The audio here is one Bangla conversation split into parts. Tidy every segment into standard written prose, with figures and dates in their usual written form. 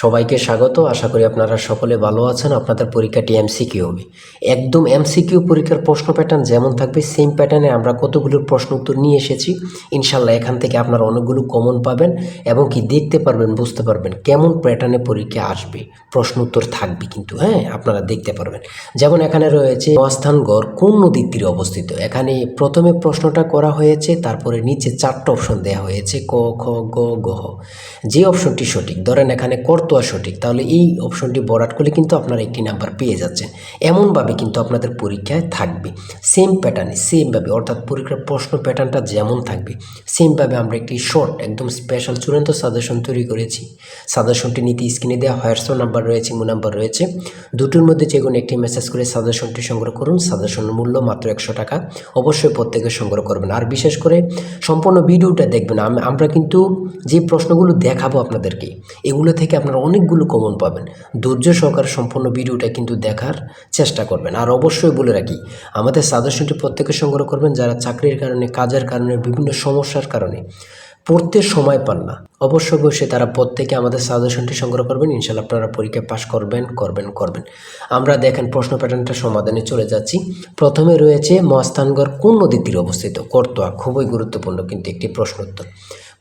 সবাইকে স্বাগত। আশা করি আপনারা সকলে ভালো আছেন। আপনাদের পরীক্ষাটি এমসিকিউ হবে। একদম এমসিকিউ পরীক্ষার প্রশ্ন প্যাটার্ন যেমন থাকবে সেম প্যাটার্নে আমরা কতগুলো প্রশ্ন উত্তর নিয়ে এসেছি। ইনশাল্লাহ এখান থেকে আপনারা অনেকগুলো কমন পাবেন এবং কি দেখতে পারবেন, বুঝতে পারবেন কেমন প্যাটার্নে পরীক্ষা আসবে, প্রশ্ন উত্তর থাকবে কিন্তু আপনারা দেখতে পারবেন। যেমন এখানে রয়েছে মহাস্থানগড় কোন নদীর তীরে অবস্থিত। এখানে প্রথমে প্রশ্নটা করা হয়েছে, তারপরে নিচে 4টা অপশন দেওয়া হয়েছে ক, খ, গ, গ, হ। যে অপশনটি সঠিক, ধরেন এখানে করতোয়া সঠিক, তাহলে এই অপশনটি বরাট করলে কিন্তু আপনারা একটি নাম্বার পেয়ে যাচ্ছেন। এমনভাবে কিন্তু আপনাদের পরীক্ষায় থাকবে সেম প্যাটার্নে, সেমভাবে, অর্থাৎ পরীক্ষার প্রশ্ন প্যাটার্নটা যেমন থাকবে সেমভাবে আমরা একটি শর্ট একদম স্পেশাল চূড়ান্ত সাজেশন তৈরি করেছি। সাজেশনটি নিতে স্ক্রিনে দেওয়া হোয়াটসঅ্যাপ নাম্বার রয়েছে, ইমো নাম্বার রয়েছে, দুটোর মধ্যে যে কোনো একটি মেসেজ করে সাজেশনটি সংগ্রহ করুন। সাজেশনের মূল্য মাত্র 100 টাকা। অবশ্যই প্রত্যেকে সংগ্রহ করবেন, আর বিশেষ করে সম্পূর্ণ ভিডিওটা দেখবেন। আমরা কিন্তু যে প্রশ্নগুলো দেখাবো আপনাদেরকে, এগুলো থেকে আপনারা অনেকগুলো কমন পাবেন। ধৈর্য সহকারে সম্পূর্ণ ভিডিওটা কিন্তু দেখার চেষ্টা করবেন। আর অবশ্যই বলে রাখি, আমাদের সাজেশনটি প্রত্যেকে সংগ্রহ করবেন যারা চাকরির কারণে, কাজের কারণে, বিভিন্ন সমস্যার কারণে পড়তে সময় পান না। অবশ্যই তারা প্রত্যেকে আমাদের সাজেশনটি সংগ্রহ করবেন। ইনশাল্লাহ আপনারা পরীক্ষা পাশ করবেন। আমরা দেখেন প্রশ্ন প্যাটার্নটা সমাধানে চলে যাচ্ছি। প্রথমে রয়েছে মহাস্থানগড় কোন নদীর তীরে অবস্থিত। করতোয়া, খুবই গুরুত্বপূর্ণ কিন্তু একটি প্রশ্ন উত্তর।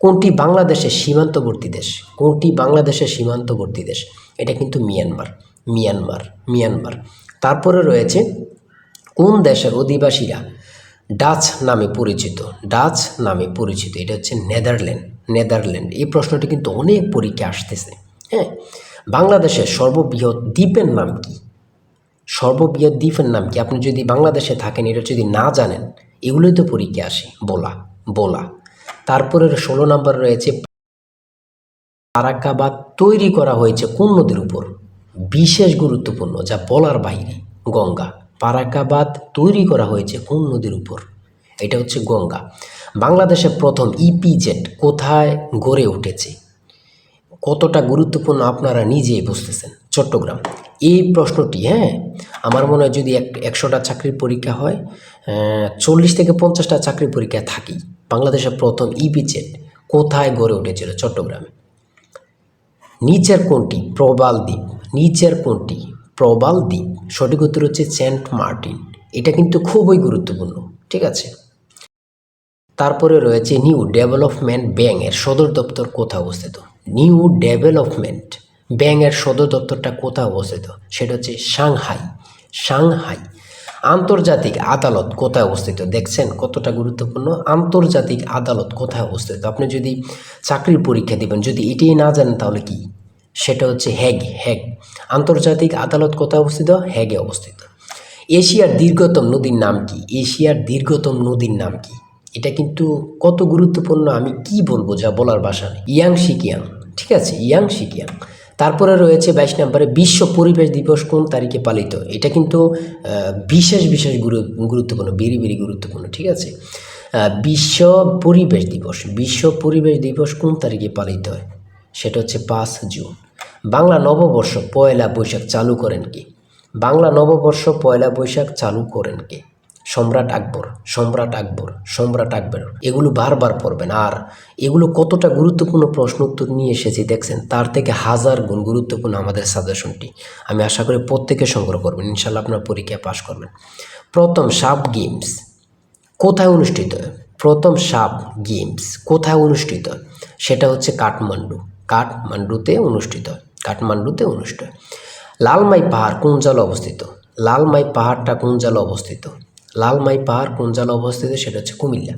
কোনটি বাংলাদেশের সীমান্তবর্তী দেশ? কোনটি বাংলাদেশের সীমান্তবর্তী দেশ? এটা কিন্তু মিয়ানমার। তারপরে রয়েছে কোন দেশের অধিবাসীরা ডাচ নামে পরিচিত? এটা হচ্ছে নেদারল্যান্ড। এই প্রশ্নটি কিন্তু অনেক পরীক্ষা আসতেছে। বাংলাদেশের সর্ববৃহৎ দ্বীপের নাম কি? আপনি যদি বাংলাদেশে থাকেন, এটা যদি না জানেন, এগুলোই তো পরীক্ষা আসে। বোলা। তারপরে 16 নম্বর রয়েছে ফারাক্কাবাদ তৈরি করা হয়েছে কোন নদীর উপর? বিশেষ গুরুত্বপূর্ণ, যা বলার বাইরে। গঙ্গা। ফারাক্কাবাদ তৈরি করা হয়েছে কোন নদীর উপর? এটা হচ্ছে গঙ্গা। বাংলাদেশের প্রথম ইপিজেড কোথায় গড়ে উঠেছে? কতটা গুরুত্বপূর্ণ আপনারা নিজেই বুঝতেছেন। চট্টগ্রাম। এই প্রশ্নটি আমার মনে হয় যদি 100টা চাকরির পরীক্ষা হয়, 40 থেকে 50টা চাকরির পরীক্ষা থাকেই। বাংলাদেশের প্রথম ইপিজেড কোথায় গড়ে উঠেছিল? চট্টগ্রামে। নিচের কোনটি প্রবাল দ্বীপ? সঠিক উত্তর হচ্ছে সেন্ট মার্টিন। এটা কিন্তু খুবই গুরুত্বপূর্ণ, ঠিক আছে। তারপরে রয়েছে নিউ ডেভেলপমেন্ট ব্যাংকের সদর দপ্তর কোথায় অবস্থিত? নিউ ডেভেলপমেন্ট ব্যাংকের সদর দপ্তরটা কোথায় অবস্থিত? সেটা হচ্ছে সাংহাই। আন্তর্জাতিক আদালত কোথায় অবস্থিত? দেখছেন কতটা গুরুত্বপূর্ণ। আন্তর্জাতিক আদালত কোথায় অবস্থিত? আপনি যদি চাকরির পরীক্ষা দিবেন, যদি এটাই না জানেন তাহলে কি? সেটা হচ্ছে হ্যাগ। আন্তর্জাতিক আদালত কোথায় অবস্থিত? হ্যাগে অবস্থিত। এশিয়ার দীর্ঘতম নদীর নাম কি? এটা কিন্তু কত গুরুত্বপূর্ণ, আমি কি বলবো, যা বলার ভাষা নেই। ইয়াংশিকিয়াং, ঠিক আছে, ইয়াংশিকিয়াং। তারপরে রয়েছে 22 নম্বরে বিশ্ব পরিবেশ দিবস কোন তারিখে পালিত? এটা কিন্তু বিশেষ গুরুত্বপূর্ণ, ভেরি গুরুত্বপূর্ণ, ঠিক আছে। বিশ্ব পরিবেশ দিবস কোন তারিখে পালিত হয়? সেটা হচ্ছে 5 জুন। বাংলা নববর্ষ পয়লা বৈশাখ চালু করেন কে? সম্রাট আকবর। এগুলো বারবার পড়বেন। আর এগুলো কতটা গুরুত্বপূর্ণ প্রশ্ন উত্তর নিয়ে এসেছি দেখছেন, তার থেকে 1000 গুণ গুরুত্বপূর্ণ আমাদের সাজেশনটি। আমি আশা করি প্রত্যেকে সংগ্রহ করবেন, ইনশাল্লাহ আপনার পরীক্ষায় পাশ করবেন। প্রথম সাব গেমস কোথায় অনুষ্ঠিত হয়? সেটা হচ্ছে কাঠমান্ডুতে অনুষ্ঠিত হয়। লালমাই পাহাড় কোন জেলায় অবস্থিত? সেটা হচ্ছে কুমিল্লা।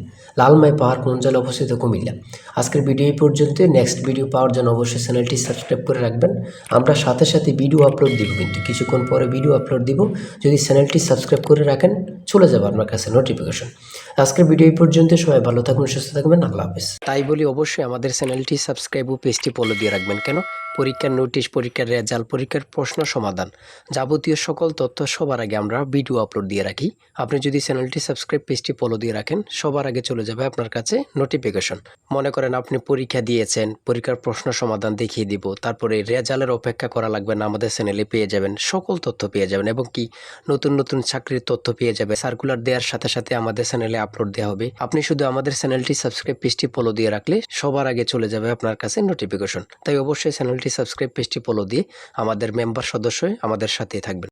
কুমিল্লা। আজকের ভিডিও এই পর্যন্ত। নেক্সট ভিডিও পাওয়ার জন্য অবশ্যই চ্যানেলটি সাবস্ক্রাইব করে রাখবেন। আমরা সাথে ভিডিও আপলোড দিব, কিন্তু কিছুক্ষণ পরে ভিডিও আপলোড দিব। যদি চ্যানেলটি সাবস্ক্রাইব করে রাখেন, চলে যাবে আপনার কাছে নোটিফিকেশন। আজকের ভিডিও এই পর্যন্ত। সবাই ভালো থাকবেন, সুস্থ থাকবেন। আল্লাহ হাফেজ। তাই বলি অবশ্যই আমাদের চ্যানেলটি সাবস্ক্রাইব ও পেজটি ফলো দিয়ে রাখবেন। কেন? পরীক্ষার নোটিশ, পরীক্ষার রেজাল্ট, পরীক্ষার প্রশ্ন সমাধান, যাবতীয় সকল তথ্য সবার আগে আমরা ভিডিও আপলোড দিয়ে রাখি। আপনি যদি চ্যানেলটি সাবস্ক্রাইব পেজটি ফলো দিয়ে রাখেন, সবার আগে চলে যাবে আপনার কাছে নোটিফিকেশন। মনে করেন আপনি পরীক্ষা দিয়েছেন, পরীক্ষার প্রশ্ন সমাধান দেখিয়ে দিব, তারপরে রেজাল্টের অপেক্ষা করা লাগবে না, আমাদের চ্যানেলে পেয়ে যাবেন, সকল তথ্য পেয়ে যাবেন এবং কি নতুন নতুন চাকরির তথ্য পেয়ে যাবে। সার্কুলার দেওয়ার সাথে সাথে আমাদের চ্যানেলে আপলোড দেওয়া হবে। আপনি শুধু আমাদের চ্যানেলটি সাবস্ক্রাইব পেজটি ফলো দিয়ে রাখলে সবার আগে চলে যাবে আপনার কাছে নোটিফিকেশন। তাই অবশ্যই চ্যানেলটি সাবস্ক্রাইব পেজটি ফলো দিয়ে আমাদের মেম্বার সদস্য হয়ে আমাদের সাথেই থাকবেন।